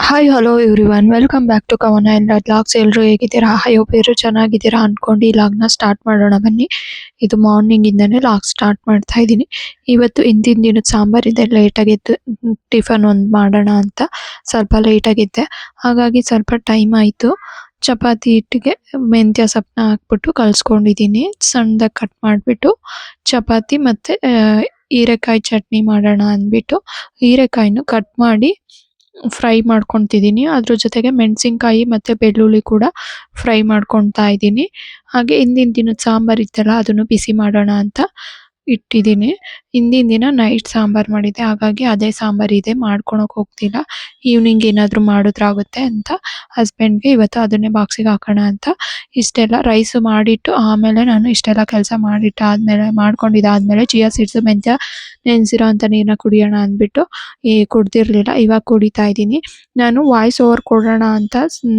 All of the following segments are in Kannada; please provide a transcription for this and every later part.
Hi hello everyone welcome back to Kavana ಎಲ್ಲ ಲಾಗ್ಸ್. ಎಲ್ಲರೂ ಹೇಗಿದ್ದೀರಾ? ಹೋಪ್ ಎಲ್ಲರೂ ಚೆನ್ನಾಗಿದ್ದೀರಾ ಅನ್ಕೊಂಡು ಈ ಲಾಗ್ನ ಸ್ಟಾರ್ಟ್ ಮಾಡೋಣ ಬನ್ನಿ. ಇದು ಮಾರ್ನಿಂಗ್ ಇಂದಾನೆ ಲಾಗ್ ಸ್ಟಾರ್ಟ್ ಮಾಡ್ತಾ ಇದ್ದೀನಿ. ಇವತ್ತು ಹಿಂದಿನ ದಿನದ ಸಾಂಬಾರ್ ಇದೆ, ಲೇಟಾಗಿ ಎದ್ದು ಟಿಫನ್ ಒಂದು ಮಾಡೋಣ ಅಂತ ಸ್ವಲ್ಪ ಲೇಟಾಗಿದ್ದೆ, ಹಾಗಾಗಿ ಸ್ವಲ್ಪ ಟೈಮ್ ಆಯಿತು. ಚಪಾತಿ ಹಿಟ್ಟಿಗೆ ಮೆಂತ್ಯ ಸೊಪ್ಪನ್ನ ಹಾಕ್ಬಿಟ್ಟು ಕಲಿಸ್ಕೊಂಡಿದ್ದೀನಿ, ಸಣ್ಣದಾಗಿ ಕಟ್ ಮಾಡಿಬಿಟ್ಟು ಚಪಾತಿ ಮತ್ತು ಹೀರೆಕಾಯಿ ಚಟ್ನಿ ಮಾಡೋಣ ಅಂದ್ಬಿಟ್ಟು ಹೀರೆಕಾಯಿನೂ ಕಟ್ ಮಾಡಿ ಫ್ರೈ ಮಾಡ್ಕೊತಿದ್ದೀನಿ. ಅದ್ರ ಜೊತೆಗೆ ಮೆಣಸಿನ್ಕಾಯಿ ಮತ್ತು ಬೆಳ್ಳುಳ್ಳಿ ಕೂಡ ಫ್ರೈ ಮಾಡ್ಕೊತಾ ಇದ್ದೀನಿ. ಹಾಗೆ ಹಿಂದಿನ ದಿನದ ಸಾಂಬಾರು ಇತ್ತಲ್ಲ ಅದನ್ನು ಬಿಸಿ ಮಾಡೋಣ ಅಂತ ಇಟ್ಟಿದ್ದೀನಿ. ಹಿಂದಿನ ದಿನ ನೈಟ್ ಸಾಂಬಾರು ಮಾಡಿದ್ದೆ, ಹಾಗಾಗಿ ಅದೇ ಸಾಂಬಾರಿದೆ, ಮಾಡ್ಕೊಳಕ್ಕೆ ಹೋಗ್ತಿಲ್ಲ. ಈವ್ನಿಂಗ್ ಏನಾದರೂ ಮಾಡಿದ್ರಾಗುತ್ತೆ ಅಂತ ಹಸ್ಬೆಂಡ್ಗೆ ಇವತ್ತು ಅದನ್ನೇ ಬಾಕ್ಸಿಗೆ ಹಾಕೋಣ ಅಂತ ಇಷ್ಟೆಲ್ಲ ರೈಸು ಮಾಡಿಟ್ಟು ಆಮೇಲೆ ನಾನು ಇಷ್ಟೆಲ್ಲ ಕೆಲಸ ಮಾಡಿಟ್ಟಾದ್ಮೇಲೆ ಮಾಡ್ಕೊಂಡಿದ್ದಾದ್ಮೇಲೆ ಚಿಯಾ ಸೀಡ್ಸು ಮೆಂತ್ಯ ನೆನೆಸಿರೋ ಅಂಥ ನೀರನ್ನ ಕುಡಿಯೋಣ ಅಂದ್ಬಿಟ್ಟು ಕುಡ್ದಿರಲಿಲ್ಲ, ಇವಾಗ ಕುಡಿತಾ ಇದ್ದೀನಿ. ನಾನು ವಾಯ್ಸ್ ಓವರ್ ಕೊಡೋಣ ಅಂತ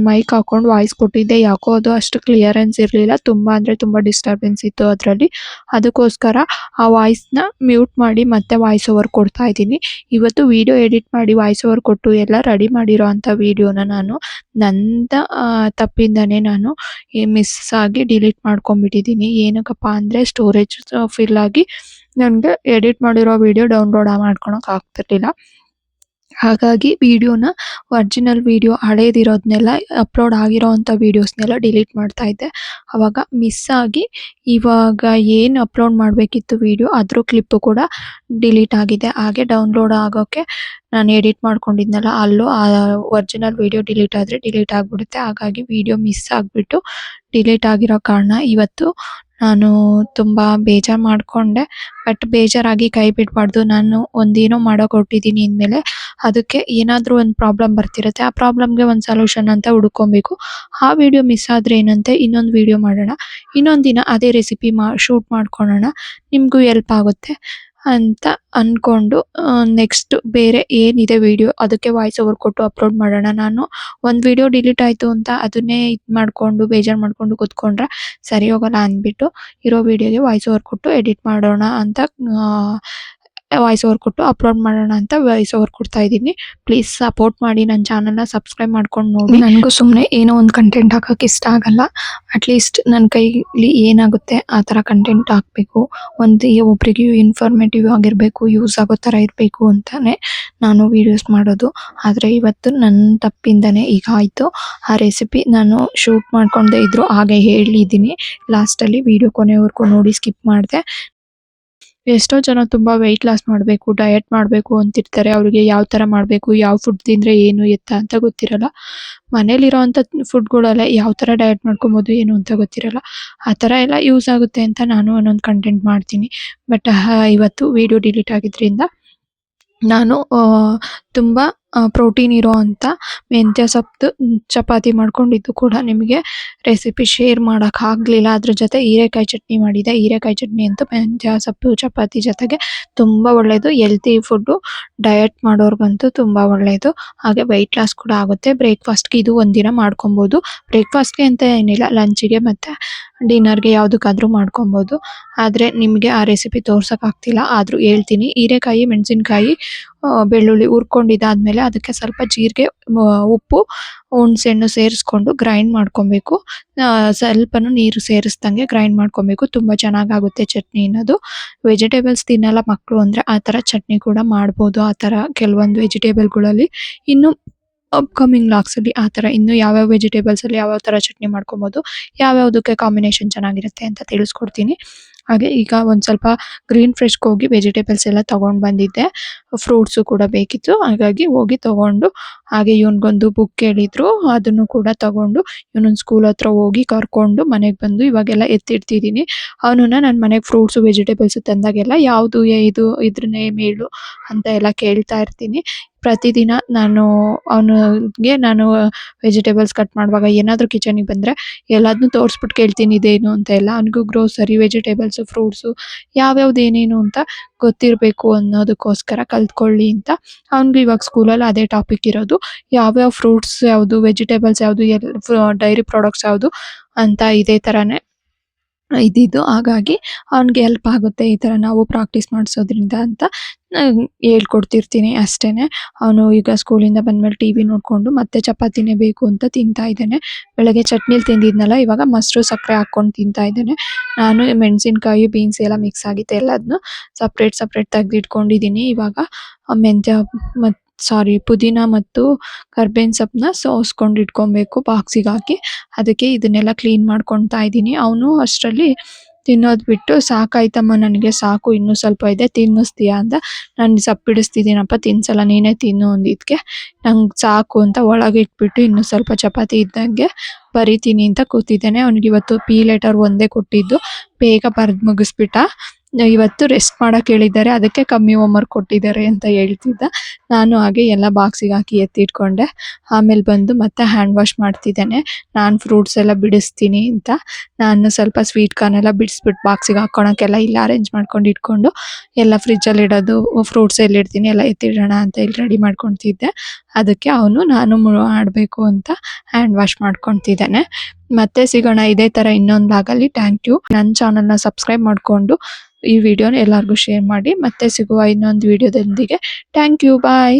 ಮೈಕ್ ಹಾಕೊಂಡು ವಾಯ್ಸ್ ಕೊಟ್ಟಿದ್ದೆ, ಯಾಕೋ ಅದು ಅಷ್ಟು ಕ್ಲಿಯರೆನ್ಸ್ ಇರಲಿಲ್ಲ, ತುಂಬ ಅಂದರೆ ತುಂಬ ಡಿಸ್ಟರ್ಬೆನ್ಸ್ ಇತ್ತು ಅದರಲ್ಲಿ. ಅದಕ್ಕೋಸ್ಕರ ಆ ವಾಯ್ಸ್ನ ಮ್ಯೂಟ್ ಮಾಡಿ ಮತ್ತೆ ವಾಯ್ಸ್ ಓವರ್ ಕೊಡ್ತಾ ಇದ್ದೀನಿ. ಇವತ್ತು ವಿಡಿಯೋ ಎಡಿಟ್ ಮಾಡಿ ವಾಯ್ಸ್ ಓವರ್ ಕೊಟ್ಟು ಎಲ್ಲ ರೆಡಿ ಮಾಡಿರೋ ಅಂಥ ವಿಡಿಯೋನ ನಾನು ನನ್ನ ತಪ್ಪಿಂದನೇ ನಾನು ಮಿಸ್ ಆಗಿ ಡಿಲೀಟ್ ಮಾಡ್ಕೊಂಡ್ಬಿಟ್ಟಿದ್ದೀನಿ. ಏನಕ್ಕಪ್ಪ ಅಂದರೆ ಸ್ಟೋರೇಜ್ ಫಿಲ್ ಆಗಿ ನನಗೆ ಎಡಿಟ್ ಮಾಡಿರೋ ವಿಡಿಯೋ ಡೌನ್ಲೋಡ್ ಮಾಡ್ಕೊಳಕ್ಕೆ ಆಗ್ತಿರ್ಲಿಲ್ಲ. ಹಾಗಾಗಿ ವಿಡಿಯೋನ ಒರಿಜಿನಲ್ ವಿಡಿಯೋ ಹಳೇದಿರೋದನ್ನೆಲ್ಲ ಅಪ್ಲೋಡ್ ಆಗಿರೋ ಅಂಥ ವೀಡಿಯೋಸ್ನೆಲ್ಲ ಡಿಲೀಟ್ ಮಾಡ್ತಾ ಇದ್ದೆ. ಆವಾಗ ಮಿಸ್ ಆಗಿ ಇವಾಗ ಏನು ಅಪ್ಲೋಡ್ ಮಾಡಬೇಕಿತ್ತು ವಿಡಿಯೋ ಅದ್ರ ಕ್ಲಿಪ್ಪು ಕೂಡ ಡಿಲೀಟ್ ಆಗಿದೆ. ಹಾಗೆ ಡೌನ್ಲೋಡ್ ಆಗೋಕ್ಕೆ ನಾನು ಎಡಿಟ್ ಮಾಡ್ಕೊಂಡಿದ್ನಲ್ಲ ಅಲ್ಲೂ ಆ ಒರಿಜಿನಲ್ ವಿಡಿಯೋ ಡಿಲೀಟ್ ಆದರೆ ಡಿಲೀಟ್ ಆಗಿಬಿಡುತ್ತೆ. ಹಾಗಾಗಿ ವಿಡಿಯೋ ಮಿಸ್ ಆಗಿಬಿಟ್ಟು ಡಿಲೀಟ್ ಆಗಿರೋ ಕಾರಣ ಇವತ್ತು ನಾನು ತುಂಬ ಬೇಜಾರು ಮಾಡಿಕೊಂಡೆ. ಬಟ್ ಬೇಜಾರಾಗಿ ಕೈ ಬಿಡಬಾರ್ದು, ನಾನು ಒಂದೇನೋ ಮಾಡೋಕೆ ಹೊರಟಿದ್ದೀನಿ ಅಂದಮೇಲೆ ಅದಕ್ಕೆ ಏನಾದರೂ ಒಂದು ಪ್ರಾಬ್ಲಮ್ ಬರ್ತಿರುತ್ತೆ, ಆ ಪ್ರಾಬ್ಲಮ್ಗೆ ಒಂದು ಸೊಲ್ಯೂಷನ್ ಅಂತ ಹುಡ್ಕೊಬೇಕು. ಆ ವಿಡಿಯೋ ಮಿಸ್ ಆದರೆ ಏನಂತೆ ಇನ್ನೊಂದು ವಿಡಿಯೋ ಮಾಡೋಣ, ಇನ್ನೊಂದು ದಿನ ಅದೇ ರೆಸಿಪಿ ಶೂಟ್ ಮಾಡ್ಕೊಳ್ಳೋಣ, ನಿಮಗೂ ಹೆಲ್ಪ್ ಆಗುತ್ತೆ ಅಂತ ಅಂದ್ಕೊಂಡು ನೆಕ್ಸ್ಟ್ ಬೇರೆ ಏನಿದೆ ವಿಡಿಯೋ ಅದಕ್ಕೆ ವಾಯ್ಸ್ ಓವರ್ ಕೊಟ್ಟು ಅಪ್ಲೋಡ್ ಮಾಡೋಣ. ನಾನು ಒಂದು ವಿಡಿಯೋ ಡಿಲೀಟ್ ಆಯಿತು ಅಂತ ಅದನ್ನೇ ಇದು ಮಾಡಿಕೊಂಡು ಬೇಜಾರು ಮಾಡಿಕೊಂಡು ಕೂತ್ಕೊಂಡ್ರೆ ಸರಿ ಹೋಗಲ್ಲ ಅಂದ್ಬಿಟ್ಟು ಇರೋ ವಿಡಿಯೋಗೆ ವಾಯ್ಸ್ ಓವರ್ ಕೊಟ್ಟು ಎಡಿಟ್ ಮಾಡೋಣ ಅಂತ ವಾಯ್ಸ್ ಓವರ್ ಕೊಟ್ಟು ಅಪ್ಲೋಡ್ ಮಾಡೋಣ ಅಂತ ವಾಯ್ಸ್ ಓವರ್ ಕೊಡ್ತಾ ಇದ್ದೀನಿ. ಪ್ಲೀಸ್ ಸಪೋರ್ಟ್ ಮಾಡಿ, ನನ್ನ ಚಾನಲ್ನ ಸಬ್ಸ್ಕ್ರೈಬ್ ಮಾಡ್ಕೊಂಡು ನೋಡಿ. ನನಗೂ ಸುಮ್ಮನೆ ಏನೋ ಒಂದು ಕಂಟೆಂಟ್ ಹಾಕೋಕ್ಕೆ ಇಷ್ಟ ಆಗಲ್ಲ, ಅಟ್ಲೀಸ್ಟ್ ನನ್ನ ಕೈಲಿ ಏನಾಗುತ್ತೆ ಆ ಥರ ಕಂಟೆಂಟ್ ಹಾಕಬೇಕು, ಒಬ್ರಿಗೆ ಇನ್ಫಾರ್ಮೇಟಿವ್ ಆಗಿರಬೇಕು, ಯೂಸ್ ಆಗೋ ಥರ ಇರಬೇಕು ಅಂತಲೇ ನಾನು ವೀಡಿಯೋಸ್ ಮಾಡೋದು. ಆದರೆ ಇವತ್ತು ನನ್ನ ತಪ್ಪಿಂದನೇ ಈಗ ಆಯಿತು. ಆ ರೆಸಿಪಿ ನಾನು ಶೂಟ್ ಮಾಡ್ಕೊಂಡೇ ಇದ್ದರೂ ಹಾಗೆ ಹೇಳಿದ್ದೀನಿ, ಲಾಸ್ಟಲ್ಲಿ ವೀಡಿಯೋ ಕೊನೆವರೆಗೂ ನೋಡಿ ಸ್ಕಿಪ್ ಮಾಡಿದೆ. ಎಷ್ಟೋ ಜನ ತುಂಬ ವೆಯ್ಟ್ ಲಾಸ್ ಮಾಡಬೇಕು, ಡಯಟ್ ಮಾಡಬೇಕು ಅಂತಿರ್ತಾರೆ. ಅವರಿಗೆ ಯಾವ ಥರ ಮಾಡಬೇಕು, ಯಾವ ಫುಡ್ ತಿಂದರೆ ಏನು ಎತ್ತ ಅಂತ ಗೊತ್ತಿರಲ್ಲ. ಮನೇಲಿರೋ ಅಂಥ ಫುಡ್ಗಳಲ್ಲೇ ಯಾವ ಥರ ಡಯಟ್ ಮಾಡ್ಕೊಬೋದು ಏನು ಅಂತ ಗೊತ್ತಿರಲ್ಲ. ಆ ಥರ ಎಲ್ಲ ಯೂಸ್ ಆಗುತ್ತೆ ಅಂತ ನಾನು ಒಂದೊಂದು ಕಂಟೆಂಟ್ ಮಾಡ್ತೀನಿ. ಬಟ್ ಇವತ್ತು ವಿಡಿಯೋ ಡಿಲೀಟ್ ಆಗಿದ್ದರಿಂದ ನಾನು ತುಂಬ ಪ್ರೋಟೀನ್ ಇರೋ ಅಂಥ ಮೆಂತ್ಯ ಸೊಪ್ಪು ಚಪಾತಿ ಮಾಡ್ಕೊಂಡಿದ್ದು ಕೂಡ ನಿಮಗೆ ರೆಸಿಪಿ ಶೇರ್ ಮಾಡೋಕ್ಕಾಗಲಿಲ್ಲ. ಅದ್ರ ಜೊತೆ ಹೀರೆಕಾಯಿ ಚಟ್ನಿ ಮಾಡಿದ್ದೆ. ಹೀರೆಕಾಯಿ ಚಟ್ನಿ ಅಂತೂ ಮೆಂತ್ಯ ಸೊಪ್ಪು ಚಪಾತಿ ಜೊತೆಗೆ ತುಂಬ ಒಳ್ಳೆಯದು, ಹೆಲ್ತಿ ಫುಡ್ಡು, ಡಯಟ್ ಮಾಡೋರ್ಗಂತೂ ತುಂಬ ಒಳ್ಳೆಯದು. ಹಾಗೆ ವೆಯ್ಟ್ ಲಾಸ್ ಕೂಡ ಆಗುತ್ತೆ. ಬ್ರೇಕ್ಫಾಸ್ಟ್ಗೆ ಇದು ಒಂದಿನ ಮಾಡ್ಕೊಬೋದು. ಬ್ರೇಕ್ಫಾಸ್ಟ್ಗೆ ಅಂತ ಏನಿಲ್ಲ, ಲಂಚಿಗೆ ಮತ್ತು ಡಿನ್ನರ್ಗೆ ಯಾವುದಕ್ಕಾದ್ರೂ ಮಾಡ್ಕೊಬೋದು. ಆದರೆ ನಿಮಗೆ ಆ ರೆಸಿಪಿ ತೋರ್ಸೋಕ್ಕಾಗ್ತಿಲ್ಲ, ಆದರೂ ಹೇಳ್ತೀನಿ. ಹೀರೆಕಾಯಿ, ಮೆಣಸಿನ್ಕಾಯಿ, ಬೆಳ್ಳುಳ್ಳಿ ಹುರ್ಕೊಂಡಿದ್ದಾದ್ಮೇಲೆ ಅದಕ್ಕೆ ಸ್ವಲ್ಪ ಜೀರಿಗೆ, ಉಪ್ಪು, ಹುಣಸೆಹಣ್ಣು ಸೇರಿಸ್ಕೊಂಡು ಗ್ರೈಂಡ್ ಮಾಡ್ಕೊಬೇಕು. ಸ್ವಲ್ಪನೂ ನೀರು ಸೇರಿಸ್ದಂಗೆ ಗ್ರೈಂಡ್ ಮಾಡ್ಕೊಬೇಕು. ತುಂಬ ಚೆನ್ನಾಗಾಗುತ್ತೆ ಚಟ್ನಿ ಅನ್ನೋದು. ವೆಜಿಟೇಬಲ್ಸ್ ತಿನ್ನಲ್ಲ ಮಕ್ಕಳು ಅಂದರೆ ಆ ಥರ ಚಟ್ನಿ ಕೂಡ ಮಾಡ್ಬೋದು. ಆ ಥರ ಕೆಲವೊಂದು ವೆಜಿಟೇಬಲ್ಗಳಲ್ಲಿ ಇನ್ನು ಅಪ್ಕಮಿಂಗ್ ಲಾಗ್ಸಲ್ಲಿ ಆ ಥರ ಇನ್ನೂ ಯಾವ್ಯಾವ ವೆಜಿಟೇಬಲ್ಸಲ್ಲಿ ಯಾವ್ಯಾವ ಥರ ಚಟ್ನಿ ಮಾಡ್ಕೊಬೋದು, ಯಾವ್ಯಾವುದಕ್ಕೆ ಕಾಂಬಿನೇಷನ್ ಚೆನ್ನಾಗಿರುತ್ತೆ ಅಂತ ತಿಳಿಸ್ಕೊಡ್ತೀನಿ. ಹಾಗೆ ಈಗ ಒಂದು ಸ್ವಲ್ಪ ಗ್ರೀನ್ ಫ್ರೆಶ್ಗೆ ಹೋಗಿ ವೆಜಿಟೇಬಲ್ಸ್ ಎಲ್ಲ ತೊಗೊಂಡು ಬಂದಿದ್ದೆ. ಫ್ರೂಟ್ಸು ಕೂಡ ಬೇಕಿತ್ತು, ಹಾಗಾಗಿ ಹೋಗಿ ತೊಗೊಂಡು, ಹಾಗೆ ಇವನಿಗೊಂದು ಬುಕ್ ಹೇಳಿದ್ರು ಅದನ್ನು ಕೂಡ ತೊಗೊಂಡು ಇವನೊಂದು ಸ್ಕೂಲ್ ಹತ್ರ ಹೋಗಿ ಕರ್ಕೊಂಡು ಮನೆಗೆ ಬಂದು ಇವಾಗೆಲ್ಲ ಎತ್ತಿಡ್ತಿದ್ದೀನಿ. ಅವನನ್ನು ನನ್ನ ಮನೆಗೆ ಫ್ರೂಟ್ಸು ವೆಜಿಟೇಬಲ್ಸು ತಂದಾಗೆಲ್ಲ ಯಾವುದು ಇದ್ರ ನೇಮ್ ಹೇಳು ಅಂತ ಎಲ್ಲ ಕೇಳ್ತಾ ಇರ್ತೀನಿ. ಪ್ರತಿದಿನ ಅವನಿಗೆ ನಾನು ವೆಜಿಟೇಬಲ್ಸ್ ಕಟ್ ಮಾಡುವಾಗ ಏನಾದರೂ ಕಿಚನಿಗೆ ಬಂದರೆ ಎಲ್ಲದನ್ನೂ ತೋರಿಸ್ಬಿಟ್ಟು ಕೇಳ್ತೀನಿ ಇದೇನು ಅಂತ ಎಲ್ಲ. ಅವನಿಗೂ ಗ್ರೋಸರಿ, ವೆಜಿಟೇಬಲ್ಸು, ಫ್ರೂಟ್ಸು ಯಾವ್ಯಾವ್ದು ಏನೇನು ಅಂತ ಗೊತ್ತಿರಬೇಕು ಅನ್ನೋದಕ್ಕೋಸ್ಕರ ಕಲ್ತ್ಕೊಳ್ಳಿ ಅಂತ. ಅವ್ನಿಗೂ ಇವಾಗ ಸ್ಕೂಲಲ್ಲಿ ಅದೇ ಟಾಪಿಕ್ ಇರೋದು, ಯಾವ್ಯಾವ ಫ್ರೂಟ್ಸ್ ಯಾವುದು, ವೆಜಿಟೇಬಲ್ಸ್ ಯಾವುದು, ಡೈರಿ ಪ್ರಾಡಕ್ಟ್ಸ್ ಯಾವುದು ಅಂತ ಇದೇ ಥರನೇ ಇದ್ದಿದ್ದು. ಹಾಗಾಗಿ ಅವ್ನಿಗೆ ಹೆಲ್ಪ್ ಆಗುತ್ತೆ ಈ ಥರ ನಾವು ಪ್ರಾಕ್ಟೀಸ್ ಮಾಡಿಸೋದ್ರಿಂದ ಅಂತ ಹೇಳ್ಕೊಡ್ತಿರ್ತೀನಿ ಅಷ್ಟೇನೆ. ಅವನು ಈಗ ಸ್ಕೂಲಿಂದ ಬಂದ್ಮೇಲೆ ಟಿವಿ ನೋಡ್ಕೊಂಡು ಮತ್ತೆ ಚಪಾತಿನೇ ಬೇಕು ಅಂತ ತಿಂತಾ ಇದ್ದಾನೆ. ಬೆಳಗ್ಗೆ ಚಟ್ನಿಲಿ ತಿಂದಿದ್ನಲ್ಲ, ಇವಾಗ ಮೊಸರು ಸಕ್ಕರೆ ಹಾಕ್ಕೊಂಡು ತಿಂತಾ ಇದ್ದಾನೆ. ನಾನು ಮೆಣಸಿನ್ಕಾಯಿ ಬೀನ್ಸ್ ಎಲ್ಲ ಮಿಕ್ಸ್ ಆಗಿತ್ತು, ಎಲ್ಲದನ್ನು ಸಪ್ರೇಟ್ ತೆಗ್ದಿಟ್ಕೊಂಡಿದ್ದೀನಿ. ಇವಾಗ ಮೆಂತ್ಯ ಪುದೀನ ಮತ್ತು ಕರ್ಬೇವಿನ ಸೊಪ್ಪನ್ನ ಸೋಸ್ಕೊಂಡು ಇಟ್ಕೊಬೇಕು ಬಾಕ್ಸಿಗೆ ಹಾಕಿ. ಅದಕ್ಕೆ ಇದನ್ನೆಲ್ಲ ಕ್ಲೀನ್ ಮಾಡ್ಕೊತಾ ಇದ್ದೀನಿ. ಅವನು ಅಷ್ಟರಲ್ಲಿ ತಿನ್ನೋದು ಬಿಟ್ಟು, ಸಾಕಾಯ್ತಮ್ಮ ನನಗೆ, ಸಾಕು, ಇನ್ನೂ ಸ್ವಲ್ಪ ಇದೆ, ತಿನ್ನಿಸ್ತೀಯಾ ಅಂತ. ನಾನು ಸಪ್ಪಿಡಿಸ್ತಿದ್ದೀನಪ್ಪ, ತಿನ್ಸಲ್ಲ, ನೀನೇ ತಿನ್ನು ಅಂದಿದ್ದಕ್ಕೆ ನಂಗೆ ಸಾಕು ಅಂತ ಒಳಗೆ ಇಟ್ಬಿಟ್ಟು ಇನ್ನೂ ಸ್ವಲ್ಪ ಚಪಾತಿ ಇದ್ದಂಗೆ ಬರಿತೀನಿ ಅಂತ ಕೂತಿದ್ದೇನೆ. ಅವ್ನಿಗೆ ಇವತ್ತು ಪಿ ಲೆಟರ್ ಒಂದೇ ಕೊಟ್ಟಿದ್ದು, ಬೇಗ ಬರೆದು ಮುಗಿಸ್ಬಿಟ್ಟ. ಇವತ್ತು ರೆಸ್ಟ್ ಮಾಡಕ್ಕೆ ಹೇಳಿದ್ದಾರೆ, ಅದಕ್ಕೆ ಕಮ್ಮಿ ಹೋಮ್ವರ್ಕ್ ಕೊಟ್ಟಿದ್ದಾರೆ ಅಂತ ಹೇಳ್ತಿದ್ದ. ನಾನು ಹಾಗೆ ಎಲ್ಲ ಬಾಕ್ಸಿಗೆ ಹಾಕಿ ಎತ್ತಿಟ್ಕೊಂಡೆ. ಆಮೇಲೆ ಬಂದು ಮತ್ತೆ ಹ್ಯಾಂಡ್ ವಾಶ್ ಮಾಡ್ತಿದ್ದೇನೆ. ನಾನು ಫ್ರೂಟ್ಸ್ ಎಲ್ಲ ಬಿಡಿಸ್ತೀನಿ ಅಂತ ನಾನು ಸ್ವಲ್ಪ ಸ್ವೀಟ್ ಕಾರ್ನ್ ಎಲ್ಲ ಬಿಡಿಸ್ಬಿಟ್ಟು ಬಾಕ್ಸಿಗೆ ಹಾಕ್ಕೊಳಕ್ಕೆಲ್ಲ ಇಲ್ಲ ಅರೇಂಜ್ ಮಾಡ್ಕೊಂಡು ಇಟ್ಕೊಂಡು, ಎಲ್ಲ ಫ್ರಿಜ್ಜಲ್ಲಿ ಇಡೋದು, ಫ್ರೂಟ್ಸ್ ಎಲ್ಲಿಡ್ತೀನಿ ಎಲ್ಲ ಎತ್ತಿಡೋಣ ಅಂತ ಇಲ್ಲಿ ರೆಡಿ ಮಾಡ್ಕೊತಿದ್ದೆ. ಅದಕ್ಕೆ ನಾನು ಮಾಡಬೇಕು ಅಂತ ಹ್ಯಾಂಡ್ ವಾಶ್ ಮಾಡ್ಕೊತಿದ್ದಾನೆ. ಮತ್ತೆ ಸಿಗೋಣ ಇದೇ ಥರ ಇನ್ನೊಂದು ಬ್ಲಾಗಲ್ಲಿ. Thank you. ನನ್ನ ಚಾನಲ್ನ ಸಬ್ಸ್ಕ್ರೈಬ್ ಮಾಡಿಕೊಂಡು ಈ ವಿಡಿಯೋನ ಎಲ್ಲರಿಗೂ ಶೇರ್ ಮಾಡಿ. ಮತ್ತೆ ಸಿಗುವ ಇನ್ನೊಂದು ವಿಡಿಯೋದೊಂದಿಗೆ. Thank you. ಬಾಯ್.